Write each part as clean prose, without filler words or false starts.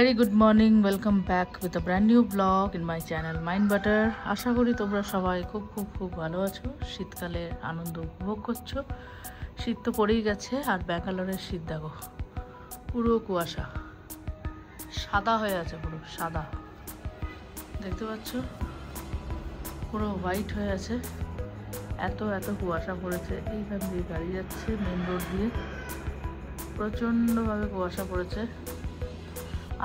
very good morning, welcome back with a brand new vlog in my channel Mind Butter. আশা করি তোমরা সবাই খুব ভালো আছো, শীতকালের আনন্দ উপভোগ করছো। শীত তো পড়েই গেছে আর ব্যাঙ্গালোরের শীত দেখো পুরো কুয়াশা, সাদা হয়ে আছে, পুরো সাদা দেখতে পাচ্ছ, পুরো হোয়াইট হয়ে আছে। এত কুয়াশা পড়েছে। এইখান দিয়ে গাড়ি যাচ্ছে মেন রোড দিয়ে, প্রচণ্ডভাবে কুয়াশা পড়েছে।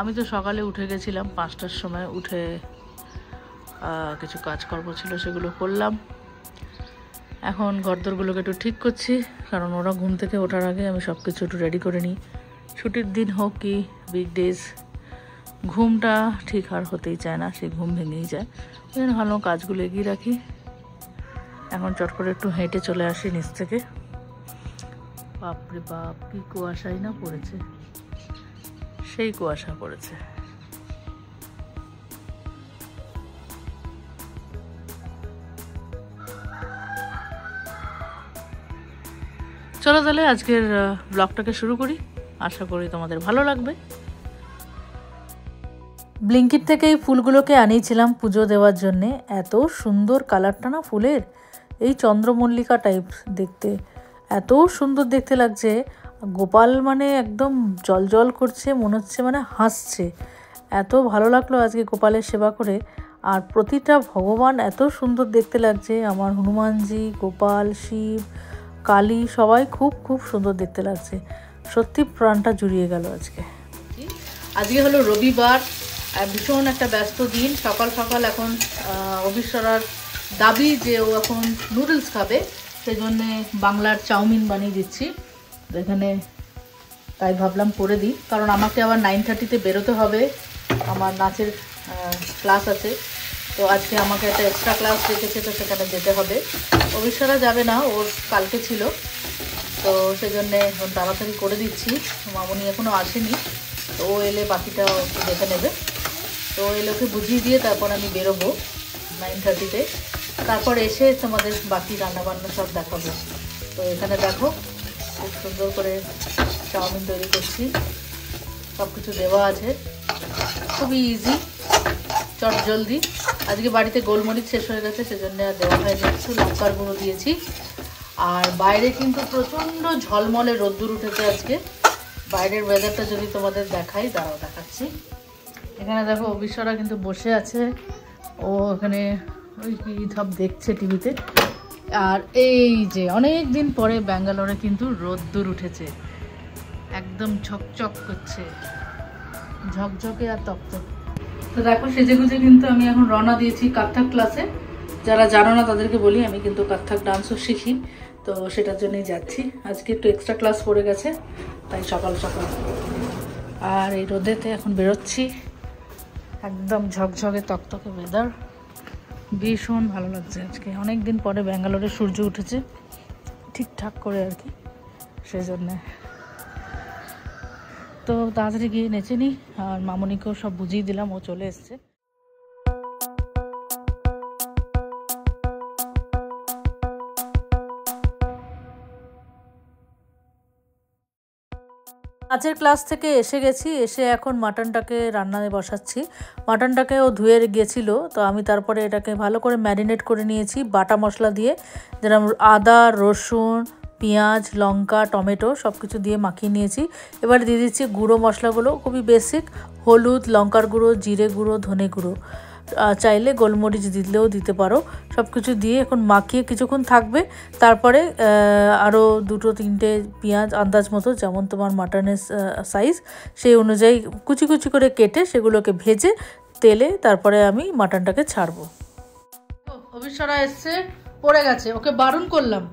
আমি তো সকালে উঠে গেছিলাম 5টার সময়, উঠে কিছু কাজকর্ম ছিল সেগুলো করলাম। এখন ঘরদোরগুলোকে একটু ঠিক করছি, কারণ ওরা ঘুম থেকে ওঠার আগে আমি সব কিছু একটু রেডি করে নিই। ছুটির দিন হোক কি উইকডেজ, ঘুমটা ঠিক আর হতেই চায় না, সেই ঘুম ভেঙেই যায়। ওই জন্য ভালো কাজগুলো এগিয়ে রাখি। এখন চট করে একটু হেঁটে চলে আসি নিচ থেকে। বাপরে বাপ, কি কুয়াশাই না পড়েছে, সেই কুয়াশা পড়েছে। চলো তাহলে আজকের ব্লগটাকে শুরু করি, আশা করি তোমাদের ভালো লাগবে। ব্লিঙ্কিট থেকে এই ফুলগুলোকে আনিয়েছিলাম পুজো দেওয়ার জন্যে। এত সুন্দর কালারটা না ফুলের, এই চন্দ্রমল্লিকা টাইপ দেখতে, এত সুন্দর দেখতে লাগছে। গোপাল মানে একদম জল করছে, মনে হচ্ছে মানে হাসছে। এত ভালো লাগলো আজকে গোপালের সেবা করে। আর প্রতিটা ভগবান এত সুন্দর দেখতে লাগছে, আমার হনুমানজি, গোপাল, শিব, কালী সবাই খুব সুন্দর দেখতে লাগছে। সত্যি প্রাণটা জুড়িয়ে গেল আজকে। আজকে হলো রবিবার, ভীষণ একটা ব্যস্ত দিন। সকাল এখন অবিশ্বরার দাবি যে ও এখন নুডলস খাবে, সেই জন্যে বাংলার চাউমিন বানিয়ে দিচ্ছি। এখানে তাই ভাবলাম করে দিই, কারণ আমাকে আবার 9:30-তে বেরোতে হবে, আমার নাচের ক্লাস আছে। তো আজকে আমাকে একটা এক্সট্রা ক্লাস রেখেছে, তো সেখানে যেতে হবে। অবিশ্বরা যাবে না, ওর কালকে ছিল, তো সেই জন্যে তাড়াতাড়ি করে দিচ্ছি। মামনি এখনও আসেনি, তো ও এলে বাকিটা একটু দেখে নেবে। তো ও এলে ওকে বুঝিয়ে দিয়ে তারপর আমি বেরোবো 9:30-তে। তারপর এসে তোমাদের বাকি রান্নাবান্না সব দেখাবো। তো এখানে দেখো খুব সুন্দর করে চাউমিন তৈরি করছি, সব কিছু দেওয়া আছে, খুবই ইজি, চট জলদি। আজকে বাড়িতে গোলমরিচ শেষ হয়ে গেছে, সেজন্য আর দেওয়া হয়নি, একটু লঙ্কার গুঁড়ো দিয়েছি। আর বাইরে কিন্তু প্রচণ্ড ঝলমলে রোদ্দুর উঠেছে আজকে। বাইরের ওয়েদারটা যদি তোমাদের দেখাই, দাঁড়াও দেখাচ্ছি। এখানে দেখো অবিশ্বরা কিন্তু বসে আছে, ও এখানে ওই কি সব দেখছে টিভিতে। আর এই যে অনেক দিন পরে ব্যাঙ্গালোরে কিন্তু রোদ্দুর উঠেছে, একদম ঝকঝক করছে, ঝকঝকে আর তকতক। তো দেখো সেজেগুজে কিন্তু আমি এখন রওনা দিয়েছি কত্থক ক্লাসে। যারা জানো না তাদেরকে বলি, আমি কিন্তু কত্থক ডান্সও শিখি, তো সেটার জন্যই যাচ্ছি। আজকে একটু এক্সট্রা ক্লাস পড়ে গেছে, তাই সকাল আর এই রোদেতে এখন বেরোচ্ছি। একদম ঝকঝকে তকতকে ওয়েদার, ভীষণ ভালো লাগছে আজকে। অনেক দিন পরে ব্যাঙ্গালোরে সূর্য উঠেছে ঠিকঠাক করে আর কি, সেই জন্যে। তো তাড়াতাড়ি গিয়ে নেচে নিই, আর মামনিকেও সব বুঝিয়ে দিলাম, ও চলে এসছে। নাচের ক্লাস থেকে এসে গেছি, এসে এখন মাটনটাকে রান্নায় বসাচ্ছি। মাটনটাকে ও ধুয়ে গিয়েছিল, তো আমি তারপরে এটাকে ভালো করে ম্যারিনেট করে নিয়েছি বাটা মশলা দিয়ে, যেরকম আদা, রসুন, পেঁয়াজ, লঙ্কা, টমেটো সব কিছু দিয়ে মাখিয়ে নিয়েছি। এবার দিয়ে দিচ্ছি গুঁড়ো মশলাগুলো, খুবই বেসিক, হলুদ, লঙ্কার গুঁড়ো, জিরে গুঁড়ো, ধনে গুঁড়ো, চাইলে গোলমরিচ দিলেও দিতে পারো। সব কিছু দিয়ে এখন মাখিয়ে কিছুক্ষণ থাকবে। তারপরে আরও 2-3টে পেঁয়াজ আন্দাজ মতো, যেমন তোমার মাটনের সাইজ সেই অনুযায়ী কুচি করে কেটে সেগুলোকে ভেজে তেলে তারপরে আমি মাটনটাকে ছাড়বো। অবিশ্বরা এসছে, পড়ে গেছে, ওকে বারণ করলাম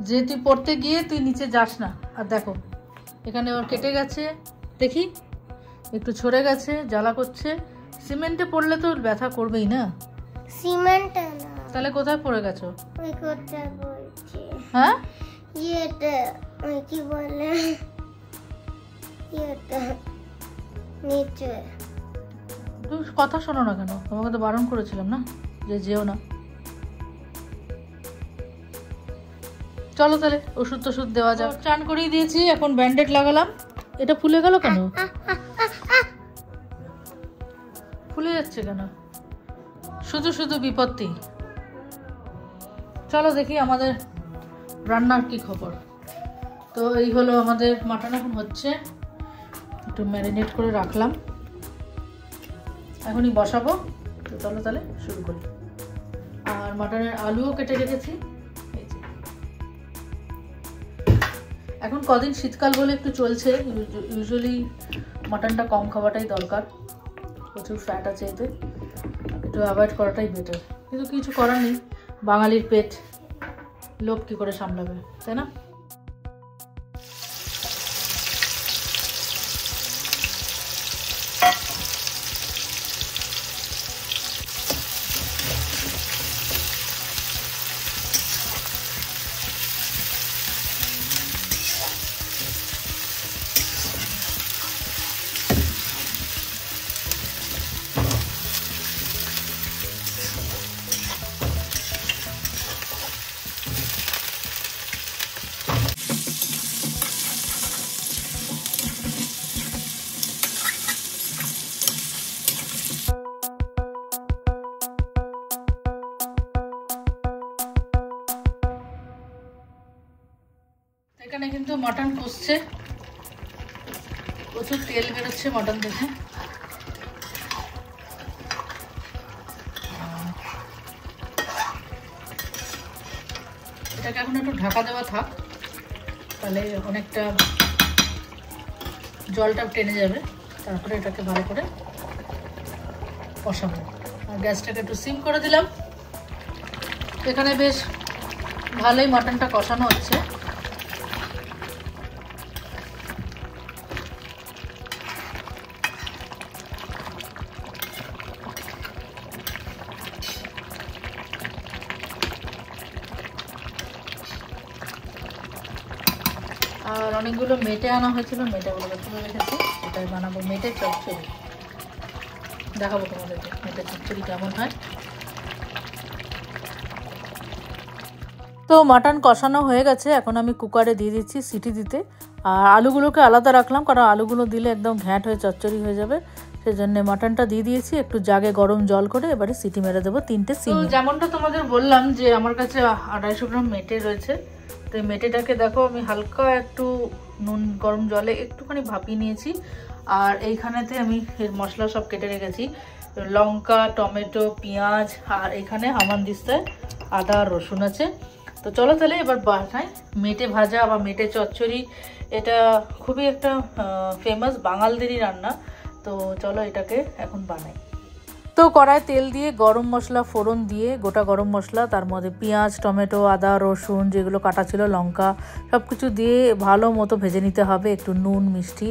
যে তুই পড়তে গিয়ে তুই নিচে যাস না। আর দেখো এখানে ওর কেটে গেছে, দেখি একটু ছড়ে গেছে, জ্বালা করছে। সিমেন্টে পড়লে তো ব্যথা করবেই না। সিমেন্টে না, তাহলে কোথায় পড়ে গেছো? ওই করতে বলছি। হ্যাঁ, ইয়েতে ওই কি বলে, ইয়েতে নিচে। তুমি কথা শোনো না কেন? তোমাকে তো বারণ করেছিলাম না যে যেও না। চলো তাহলে ওষুধ টষুধ দেওয়া যাক। চান করিয়ে দিয়েছি, এখন ব্যান্ডেড লাগালাম। এটা ফুলে গেল কেন? লাগছে কেন? শুধু শুধু বিপত্তি। চলো দেখি আমাদের রান্নার কি খবর। তো এই হলো আমাদের মাটন, এখন হচ্ছে, একটু ম্যারিনেট করে রাখলাম, এখনই বসাবো। তো চলো তাহলে শুরু করি। আর মাটনের আলুও কেটে রেখেছি। এখন কদিন শীতকাল বলে একটু চলছে, ইউজুয়ালি মাটনটা কম খাওয়াটাই দরকার, প্রচুর ফ্যাট আছে এতে, একটু অ্যাভয়েড করাটাই বেটার। কিন্তু কিছু করার নেই, বাঙালির পেট লোভ কী করে সামলাবে, তাই না? এখানে কিন্তু মাটন কষছে, প্রচুর তেল বেরোচ্ছে মাটন থেকে। এটাকে এখন একটু ঢাকা দেওয়া থাক, তাহলে অনেকটা জলটা টেনে যাবে, তারপরে এটাকে ভালো করে কষাবো। আর গ্যাসটাকে একটু সিম করে দিলাম। এখানে বেশ ভালোই মাটনটা কষানো হচ্ছে। আর অনেকগুলো মেটে আনা হয়েছিল, মেটেগুলোকে তুলে রেখেছি, এটাই বানাবো মেটে চচ্চড়ি। দেখাবো তোমাদেরকে মেটে চচ্চড়ি কেমন হয়। তো মাটন কষানো হয়ে গেছে, এখন আমি কুকারে দিয়ে দিচ্ছি সিটি দিতে। আর আলুগুলোকে আলাদা রাখলাম, কারণ আলুগুলো দিলে একদম ঘ্যাঁট হয়ে চচ্চড়ি হয়ে যাবে, সেজন্য মাটনটা দিয়ে দিয়েছি একটু জাগে গরম জল করে। এবারে সিটি মেরে দেবো 3টে সিটি। যেমনটা তোমাদের বললাম যে আমার কাছে 250 গ্রাম মেটে রয়েছে। তো এই মেটেটাকে দেখো আমি হালকা একটু নুন গরম জলে একটুখানি ভাপিয়ে নিয়েছি। আর এইখানেতে আমি এর মশলা সব কেটে রেখেছি, লঙ্কা, টমেটো, পেঁয়াজ, আর এখানে হামানদিস্তায় আদা আর রসুন আছে। তো চলো তাহলে এবার বানাই মেটে ভাজা বা মেটে চচ্চড়ি। এটা খুবই একটা ফেমাস বাঙালদেরই রান্না। তো চলো এটাকে এখন বানাই। তো কড়ায় তেল দিয়ে গরম মশলা ফোড়ন দিয়ে, গোটা গরম মশলা, তার মধ্যে পেঁয়াজ, টমেটো, আদা, রসুন যেগুলো কাটা ছিল, লঙ্কা, সব কিছু দিয়ে ভালো মতো ভেজে নিতে হবে। একটু নুন, মিষ্টি,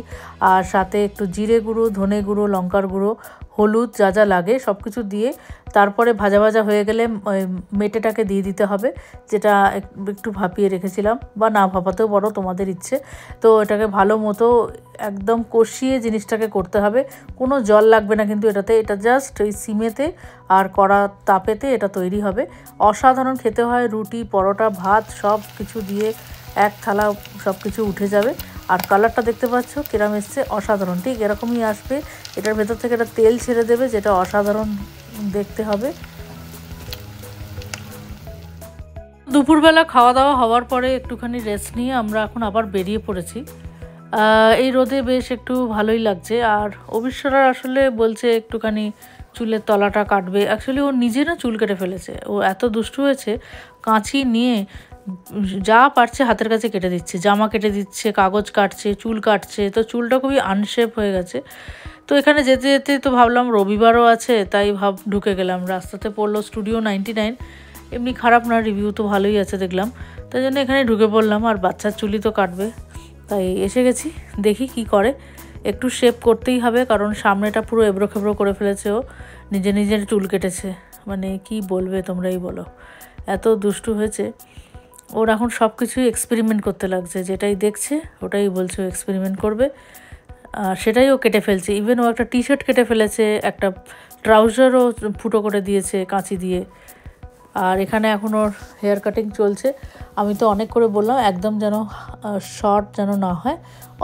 আর সাথে একটু জিরে গুঁড়ো, ধনে গুঁড়ো, লঙ্কার গুঁড়ো, হলুদ, যা যা লাগে সব কিছু দিয়ে তারপরে ভাজা ভাজা হয়ে গেলে মেটেটাকে দিয়ে দিতে হবে, যেটা একটু ভাপিয়ে রেখেছিলাম, বা না ভাপাতেও পারো, তোমাদের ইচ্ছে। তো এটাকে ভালো মতো একদম কষিয়ে জিনিসটাকে করতে হবে, কোনো জল লাগবে না কিন্তু এটাতে। এটা জাস্ট ওই সিমেতে আর কড়া তাপেতে এটা তৈরি হবে। অসাধারণ খেতে হয়, রুটি, পরোটা, ভাত সব কিছু দিয়ে এক থালা সব কিছু উঠে যাবে। আর কালারটা দেখতে পাচ্ছ কিরম এসছে, অসাধারণ, ঠিক এরকমই আসবে। এটার ভেতর থেকে এটা তেল ছেড়ে দেবে, যেটা অসাধারণ দেখতে হবে। দুপুরবেলা খাওয়া দাওয়া হওয়ার পরে একটুখানি রেস্ট নিয়ে আমরা এখন আবার বেরিয়ে পড়েছি। এই রোদে বেশ একটু ভালোই লাগছে। আর অবিশ্বরা আসলে বলছে একটুখানি চুলের তলাটা কাটবে। অ্যাকচুয়ালি ও নিজে না চুল কেটে ফেলেছে, ও এত দুষ্টু হয়েছে, কাঁচি নিয়ে যা পারছে হাতের কাছে কেটে দিচ্ছে, জামা কেটে দিচ্ছে, কাগজ কাটছে, চুল কাটছে। তো চুলটা খুবই আনশেপ হয়ে গেছে। তো এখানে যেতে যেতে তো ভাবলাম রবিবারও আছে, তাই ঢুকে গেলাম। রাস্তাতে পড়লো স্টুডিও 99, এমনি খারাপ না, রিভিউ তো ভালোই আছে দেখলাম, তাই জন্য এখানে ঢুকে পড়লাম। আর বাচ্চার চুলই তো কাটবে, তাই এসে গেছি, দেখি কি করে। একটু শেপ করতেই হবে, কারণ সামনেটা পুরো এবড়ো খেবড়ো করে ফেলেছে, ও নিজের চুল কেটেছে। মানে কি বলবে তোমরাই বলো, এত দুষ্টু হয়েছে। ওর এখন সব কিছুই এক্সপেরিমেন্ট করতে লাগছে, যেটাই দেখছে ওটাই বলছে ও এক্সপেরিমেন্ট করবে, আর সেটাই ও কেটে ফেলছে। ইভেন ও একটা টি শার্ট কেটে ফেলেছে, একটা ট্রাউজারও ফুটো করে দিয়েছে কাঁচি দিয়ে। আর এখানে এখন ওর হেয়ার কাটিং চলছে। আমি তো অনেক করে বললাম একদম যেন শর্ট যেন না হয়,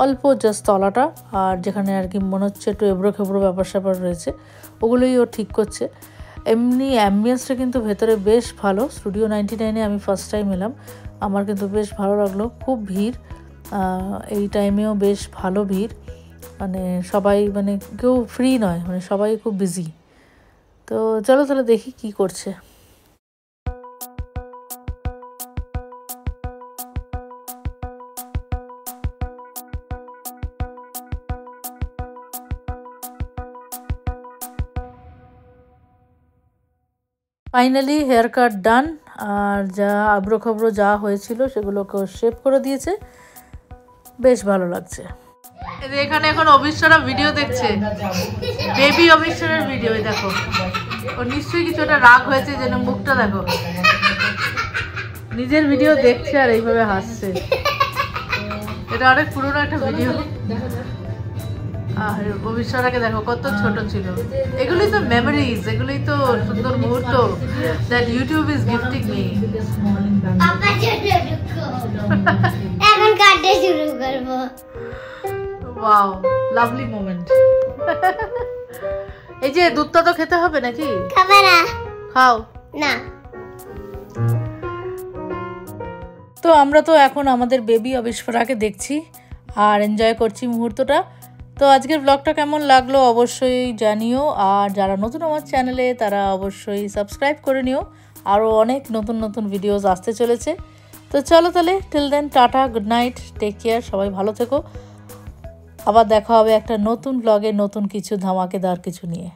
অল্প জাস্ট তলাটা, আর যেখানে আর কি মনে হচ্ছে একটু এবড়ো খেবড়ো ব্যাপার স্যাপার রয়েছে ওগুলোই ও ঠিক করছে। এমনি অ্যাম্বিয়েন্সটা কিন্তু ভেতরে বেশ ভালো। স্টুডিও 99-এ আমি ফার্স্ট টাইম এলাম, আমার কিন্তু বেশ ভালো লাগলো। খুব ভিড়, এই টাইমেও বেশ ভালো ভিড়, মানে সবাই মানে কেউ ফ্রি নয়, মানে সবাই খুব বিজি। তো চলো তাহলে দেখি কি করছে। ফাইনালি হেয়ার কাট ডান, আর যা আবড়ো খবরো যা হয়েছিল সেগুলোকে শেপ করে দিয়েছে, বেশ ভালো লাগছে। এখানে এখন অবিশ্বরা ভিডিও দেখছে, বেবি অবিশ্বরের ভিডিও। দেখো ও নিশ্চয়ই কিছু একটা রাগ হয়েছে, যেন মুখটা দেখো, নিজের ভিডিও দেখছে আর এইভাবে হাসছে। এটা অনেক পুরোনো একটা ভিডিও। আর অবিশ্বরাকে দেখো কত ছোট ছিল। এগুলোই তো মেমোরিজ, এগুলোই তো সুন্দর মুহূর্ত that YouTube is gifting me. এখন কাটতে শুরু করব। Wow, lovely moment. এই যে দুধটা তো খেতে হবে নাকি? খাবে না? খাও না। তো আমরা তো এখন আমাদের বেবি অবিশ্বরাকে দেখছি আর এনজয় করছি মুহূর্তটা। তো আজকের ব্লগটা কেমন লাগলো অবশ্যই জানিও, আর যারা নতুন আমার চ্যানেলে তারা অবশ্যই সাবস্ক্রাইব করে নিও, আরও অনেক নতুন নতুন ভিডিওস আসতে চলেছে। তো চলো তাহলে, till then tata, good night, take care, সবাই ভালো থেকো। আবার দেখা হবে একটা নতুন ব্লগে নতুন কিছু ধামাকেদার কিছু নিয়ে।